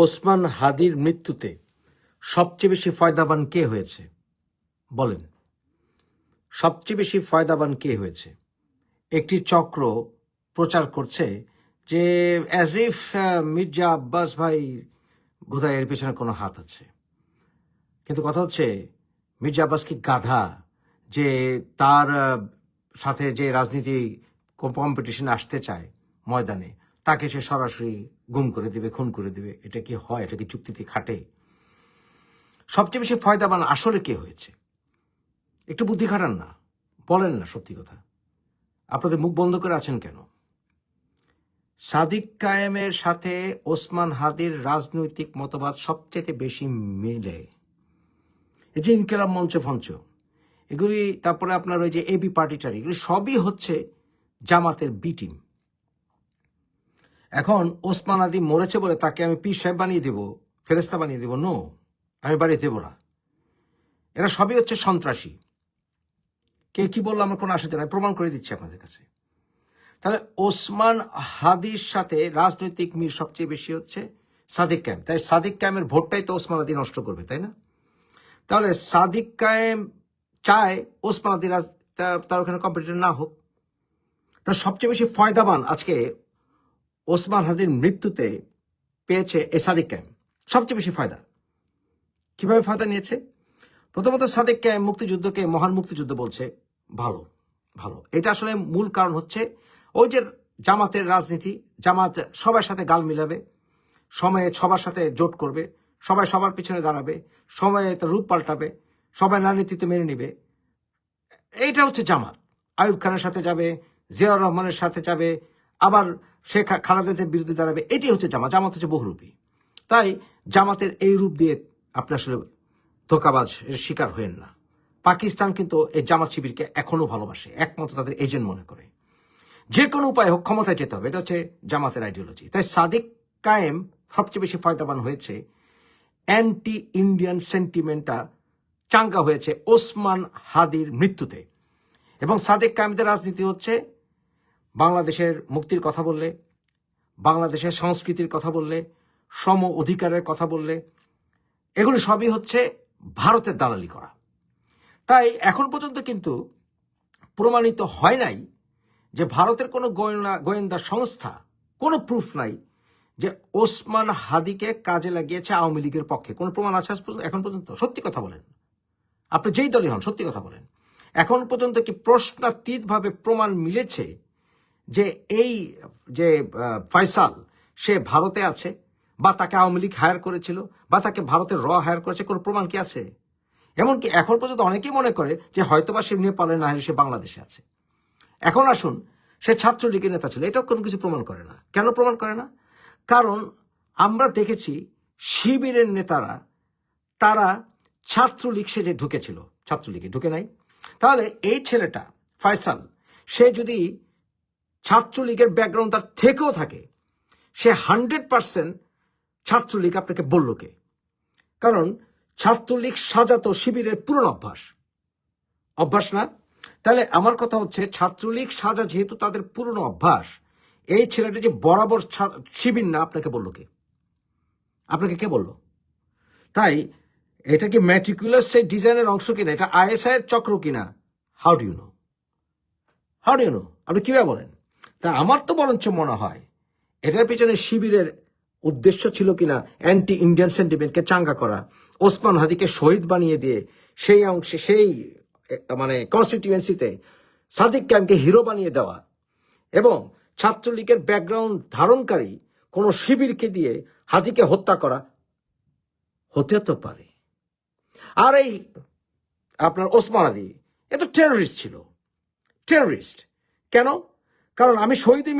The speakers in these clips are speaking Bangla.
ওসমান হাদির মৃত্যুতে সবচেয়ে বেশি ফয়দাবান কে হয়েছে বলেন? সবচেয়ে বেশি ফয়দাবান কে হয়েছে? একটি চক্র প্রচার করছে যে অ্যাজ ইফ মির্জা আব্বাস ভাই বোধহয় এর পেছনে কোনো হাত আছে। কিন্তু কথা হচ্ছে, মির্জা আব্বাস কি গাধা যে তার সাথে যে রাজনীতি কম্পিটিশনে আসতে চায় ময়দানে, তাকে সে সরাসরি গুম করে দিবে, খুন করে দিবে? এটা কি হয়? এটা কি চুক্তিতে খাটে? সবচেয়ে বেশি ফয়দাবান আসলে কে হয়েছে? একটু বুদ্ধি খাটান না, বলেন না সত্যি কথা। আপনাদের মুখ বন্ধ করে আছেন কেন? সাদিক কায়েমের সাথে ওসমান হাদির রাজনৈতিক মতবাদ সবচেয়ে বেশি মিলে। এই যে ইনকিলাব মঞ্চ ফঞ্চ এগুলি, তারপরে আপনার ওই যে এবি পার্টিটারি, এগুলি সবই হচ্ছে জামাতের বি টিম। এখন ওসমান হাদি মরেছে বলে তাকে আমি পীর সাহেব বানিয়ে দেব, ফেরেস্তা বানিয়ে দেব? নো, আমি বাড়িয়ে দেব না। এরা সবই হচ্ছে সন্ত্রাসী। কে কি বললো আমার কোনো আসা যায় না, প্রমাণ করে দিচ্ছি আপনাদের কাছে। তাহলে ওসমান হাদির সাথে রাজনৈতিক মিল সবচেয়ে বেশি হচ্ছে সাদিক কায়েম। তাই সাদিক কায়েমের ভোটটাই তো ওসমান হাদি নষ্ট করবে, তাই না? তাহলে সাদিক কায়েম চায় ওসমান হাদি তার ওখানে কম্পিটিটর না হোক। তার সবচেয়ে বেশি ফয়দাবান আজকে ওসমান হাদির মৃত্যুতে পেয়েছে এই সাদিক কায়েম, সবচেয়ে বেশি ফায়দা। কিভাবে ফায়দা নিয়েছে? প্রথমত সাদিক কায়েম মুক্তিযুদ্ধকে মহান মুক্তিযুদ্ধ বলছে। ভালো ভালো, এটা আসলে মূল কারণ হচ্ছে ওই যে জামাতের রাজনীতি। জামাত সবার সাথে গাল মিলাবে, সময়ে সবার সাথে জোট করবে, সবাই সবার পিছনে দাঁড়াবে, সময়ে তার রূপ পাল্টাবে, সবাই নার নীতিতে মেনে নিবে। এইটা হচ্ছে জামাত। আয়ুব খানের সাথে যাবে, জিয়াউর রহমানের সাথে যাবে, আবার শেখ খালেদার বিরুদ্ধে দাঁড়াবে। এটাই হচ্ছে জামাত। জামাত হচ্ছে বহুরূপী। তাই জামাতের এই রূপ দিয়ে আপনি আসলে ধোকাবাজ শিকার হয়েন না। পাকিস্তান কিন্তু এই জামাত শিবিরকে এখনো ভালোবাসে, একমাত্র তাদের এজেন্ট মনে করে। যে কোনো উপায়ে হোক ক্ষমতায় যেতে হবে, এটা হচ্ছে জামাতের আইডিওলজি। তাই সাদিক কায়েম সবচেয়ে বেশি ফয়দাবান হয়েছে। অ্যান্টি ইন্ডিয়ান সেন্টিমেন্টটা চাঙ্গা হয়েছে ওসমান হাদির মৃত্যুতে। এবং সাদিক কায়েমদের রাজনীতি হচ্ছে বাংলাদেশের মুক্তির কথা বললে, বাংলাদেশের সংস্কৃতির কথা বললে, সম অধিকারের কথা বললে, এগুলি সবই হচ্ছে ভারতের দালালি করা। তাই এখন পর্যন্ত কিন্তু প্রমাণিত হয় নাই যে ভারতের কোনো গোয়েন্দা সংস্থা, কোনো প্রুফ নাই যে ওসমান হাদিকে কাজে লাগিয়েছে আওয়ামী লীগের পক্ষে। কোনো প্রমাণ আছে এখন পর্যন্ত? সত্যি কথা বলেন, আপনি যেই দলই হন সত্যি কথা বলেন। এখন পর্যন্ত কি প্রশ্নাতীতভাবে প্রমাণ মিলেছে যে এই যে ফয়সাল সে ভারতে আছে, বা তাকে আওয়ামী লীগ হায়ার করেছিল, বা তাকে ভারতের হায়ার করেছে? কোনো প্রমাণ কি আছে? এমনকি এখন পর্যন্ত অনেকেই মনে করে যে হয়তোবা সে নেপালে না হলে সে বাংলাদেশে আছে। এখন আসুন, সে ছাত্রলীগের নেতা ছিল, এটাও কোনো কিছু প্রমাণ করে না। কেন প্রমাণ করে না? কারণ আমরা দেখেছি শিবিরের নেতারা, তারা ছাত্রলীগ সেজে ঢুকেছিল, ছাত্রলীগে ঢুকে নাই। তাহলে এই ছেলেটা ফয়সাল, সে যদি ছাত্রলীগের ব্যাকগ্রাউন্ড তার থেকেও থাকে, সে 100% ছাত্রলীগ আপনাকে বলল কে? কারণ ছাত্রলীগ সাজাতো শিবিরের পুরনো অভ্যাস না? তাহলে আমার কথা হচ্ছে, ছাত্রলীগ সাজা যেহেতু তাদের পুরনো অভ্যাস, এই ছেলেটা যে বরাবর শিবির না, আপনাকে বললো কে? আপনাকে কে বললো? তাই এটা কি ম্যাটিকুলাস সেই ডিজাইনের অংশ কিনা? এটা আইএসআই এর চক্র কিনা? How do you know? আপনি কিভাবে বলেন? তা আমার তো বরঞ্চ মনে হয় এটার পিছনে শিবিরের উদ্দেশ্য ছিল কিনা অ্যান্টি ইন্ডিয়ান সেন্টিমেন্টকে চাঙ্গা করা, ওসমান হাদিকে শহীদ বানিয়ে দিয়ে সেই অংশে, সেই মানে কনস্টিটিউয়েন্সিতে সাদিক কায়েমকে হিরো বানিয়ে দেওয়া, এবং ছাত্রলীগের ব্যাকগ্রাউন্ড ধারণকারী কোনো শিবিরকে দিয়ে হাদিকে হত্যা করা হতে তো পারে। আর এই আপনার ওসমান হাদি এ তো টেররিস্ট ছিল। টেররিস্ট কেন? কারণ আমি শহীদে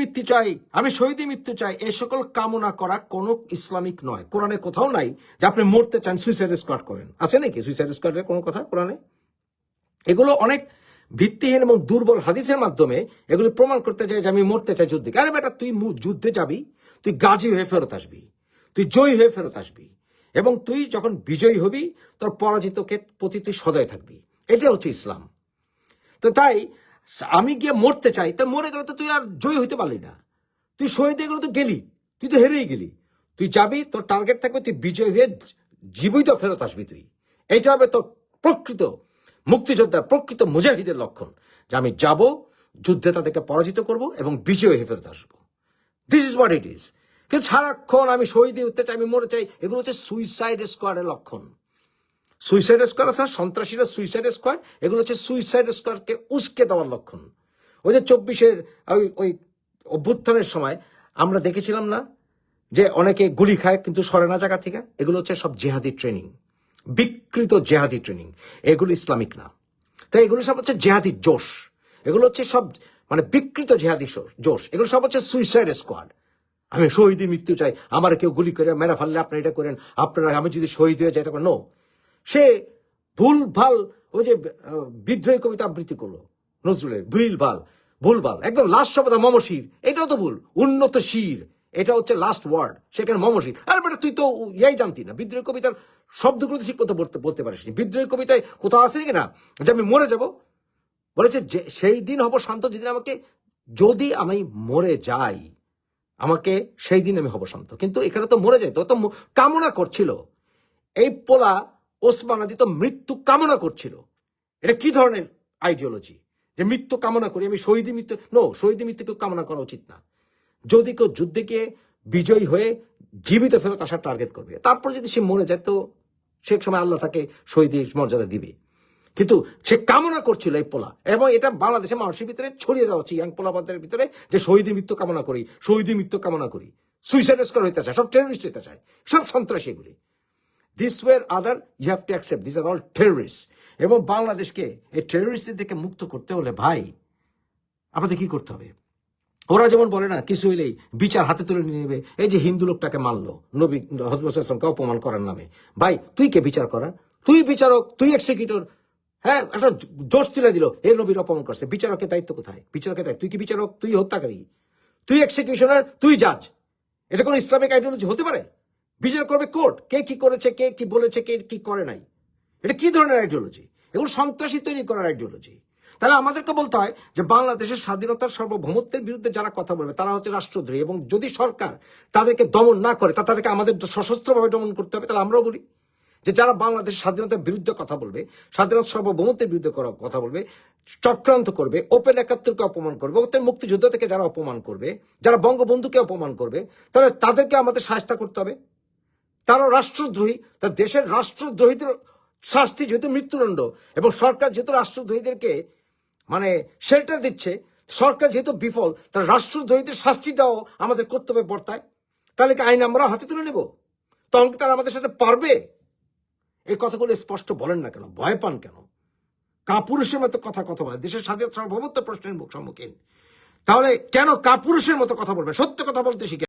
মৃত্যু চাই, এ সকল কামনা করা কোনো ইসলামিক নয়। কোরআনে কোথাও নাই যে আপনি মরতে চান সুইসাইড স্কোয়াড করেন। আছে নাকি সুইসাইড স্কোয়াডের কোনো কথা কোরআনে? এগুলো অনেক ভিত্তিহীন এবং দুর্বল হাদিসের মাধ্যমে এগুলো প্রমাণ করতে চাই যে আমি মরতে চাই যুদ্ধে। আরে বেটা, তুই যুদ্ধে যাবি, তুই গাজী হয়ে ফেরত আসবি, তুই জয়ী হয়ে ফেরত আসবি, এবং তুই যখন বিজয়ী হবি তোর পরাজিতকে প্রতি তুই সদয় থাকবি। এটা হচ্ছে ইসলাম। তো তাই আমি গিয়ে মরতে চাই, তা মরে গেলে তো তুই আর জয়ী হইতে পারলি না। তুই শহীদ হয়ে গেলে তো গেলি, তুই তো হেরেই গেলি। তুই যাবি, তোর টার্গেট থাকবে তুই বিজয় হয়ে জীবিত ফেরত আসবি। তুই এটা হবে তোর প্রকৃত মুক্তিযোদ্ধা, প্রকৃত মুজাহিদের লক্ষণ, যে আমি যাব, যুদ্ধে তাদেরকে পরাজিত করব এবং বিজয় হয়ে ফেরত আসবো। This is what it is. কিন্তু সারাক্ষণ আমি শহীদ হতে চাই, আমি মরে চাই, এগুলো হচ্ছে সুইসাইড স্কোয়াডের লক্ষণ। সুইসাইড স্কোয়াড আছে না, সন্ত্রাসীরা সুইসাইড স্কোয়াড, এগুলো হচ্ছে সুইসাইড স্কোয়াডকে উস্কে দেওয়ার লক্ষণ। ওই যে 24-এর ওই অভ্যুত্থানের সময় আমরা দেখেছিলাম না যে অনেকে গুলি খায় কিন্তু সরে না জায়গা থেকে? এগুলো হচ্ছে সব জেহাদি ট্রেনিং, বিকৃত জেহাদি ট্রেনিং, এগুলো ইসলামিক না। তাই এগুলো সব হচ্ছে জেহাদি জোশ, এগুলো হচ্ছে সব মানে বিকৃত জেহাদি জোশ, এগুলো সব হচ্ছে সুইসাইড স্কোয়াড। আমি শহীদের মৃত্যু চাই, আমার কেউ গুলি করে মেরা ফেললে আপনারা এটা করেন, আপনারা আমি যদি শহীদ হয়ে যাই এটা করেন। নো, সে ভুলভাল ওই যে বিদ্রোহী কবিতা আবৃত্তি করলো নজরুলের, ভুলভাল একদম লাস্ট শব্দ মমশির, এটাও তো ভুল। উন্নত শির, এটা হচ্ছে লাস্ট ওয়ার্ড, সেখানে মমশির। আর বেটা তুই তো ইয়াই জানতি না, বিদ্রোহী কবিতার শব্দগুলো ঠিক মতো বলতে পারিস নি। বিদ্রোহী কবিতায় কোথাও আছে কিনা যে আমি মরে যাব? বলেছে যে সেই দিন হব শান্ত যেদিন আমাকে, যদি আমি মরে যাই আমাকে সেই দিন আমি হব শান্ত। কিন্তু এখানে তো মরে যাই, তো কামনা করছিল। এই পোলা ওসমান আদি তো মৃত্যু কামনা করছিল। এটা কি ধরনের আইডিওলজি যে মৃত্যু কামনা করি আমি? শহীদি মৃত্যু, নো, শহীদি মৃত্যু কেউ কামনা করা উচিত না। যদি কেউ যুদ্ধে গিয়ে বিজয়ী হয়ে জীবিত ফেরত আসার টার্গেট করবে, তারপর যদি সে মরে যায় তো সে সময় আল্লাহ তাকে শহীদ মর্যাদা দিবে। কিন্তু সে কামনা করছিল এই পোলা, এবং এটা বাংলাদেশের মানুষের ভিতরে ছড়িয়ে দেওয়া হচ্ছে, ইয়াং পোলাপাদের ভিতরে, যে শহীদের মৃত্যু কামনা করি, শহীদের মৃত্যু কামনা করি। সুইসাইড স্কোয়াড হইতে চায়, সব টেররিস্ট হইতে চায়, সব সন্ত্রাসী এগুলি। This way other you have to accept this are all terrorist. এবং বাংলাদেশকে এই টেররিস্টদের থেকে মুক্ত করতে হলে ভাই আপনাদের কি করতে হবে? ওরা যেমন বলে না, কিছু হইলেই বিচার হাতে তুলে নিয়ে নেবে। এই যে হিন্দু লোকটাকে মারলো নবী হযরত সাল্লাল্লাহু আলাইহি অপমান করার নামে, ভাই তুই কে বিচার করার? তুই বিচারক, তুই এক্সিকিউটর। হ্যাঁ, একটা জোশ তুলে দিল, এ নবীর অপমান করছে, বিচারকের দায়িত্ব কোথায়? বিচারকের দায়িত্ব, তুই কি বিচারক? তুই হত্যাকারী, তুই এক্সিকিউশনার, তুই জাজ। এটা কোনো ইসলামিক আইডিওলজি হতে পারে? বিচার করবে কোর্ট, কে কি করেছে, কে কি বলেছে, কে কি করে নাই। এটা কি ধরনের আইডিওলজি? এগুলো সন্ত্রাসী তৈরি করার আইডিওলজি। তাহলে আমাদেরকে বলতে হয় যে বাংলাদেশের স্বাধীনতার সার্বভৌমত্বের বিরুদ্ধে যারা কথা বলবে তারা হচ্ছে রাষ্ট্রদ্রোহী, এবং যদি সরকার তাদেরকে দমন না করে তাদেরকে আমাদের সশস্ত্রভাবে দমন করতে হবে। তাহলে আমরাও বলি যে যারা বাংলাদেশের স্বাধীনতার বিরুদ্ধে কথা বলবে, স্বাধীনতা সার্বভৌমত্বের বিরুদ্ধে কথা বলবে, চক্রান্ত করবে, ওপেন একাত্তরকে অপমান করবে, ওদের মুক্তিযুদ্ধ থেকে যারা অপমান করবে, যারা বঙ্গবন্ধুকে অপমান করবে, তাহলে তাদেরকে আমাদের শাস্তি করতে হবে। তারা রাষ্ট্রদ্রোহী, তার দেশের রাষ্ট্রদ্রোহীদের শাস্তি যেহেতু মৃত্যুদণ্ড, এবং সরকার যেহেতু রাষ্ট্রদ্রোহীদেরকে মানে শেল্টার দিচ্ছে, সরকার যেহেতু বিফল, তার রাষ্ট্রদ্রোহীদের শাস্তি দেওয়া আমাদের কর্তব্যে বর্তায়। তাহলে কি আইন আমরা হাতে তুলে নেব? তখন কি তারা আমাদের সাথে পারবে? এই কথাগুলো স্পষ্ট বলেন না কেন? ভয় পান কেন? কাপুরুষের মতো কথা বলে দেশের স্বাধীনতা সার্বভৌমত্ব প্রশ্নের সম্মুখীন। তাহলে কেন কাপুরুষের মতো কথা বলবেন? সত্য কথা বলতে শিখে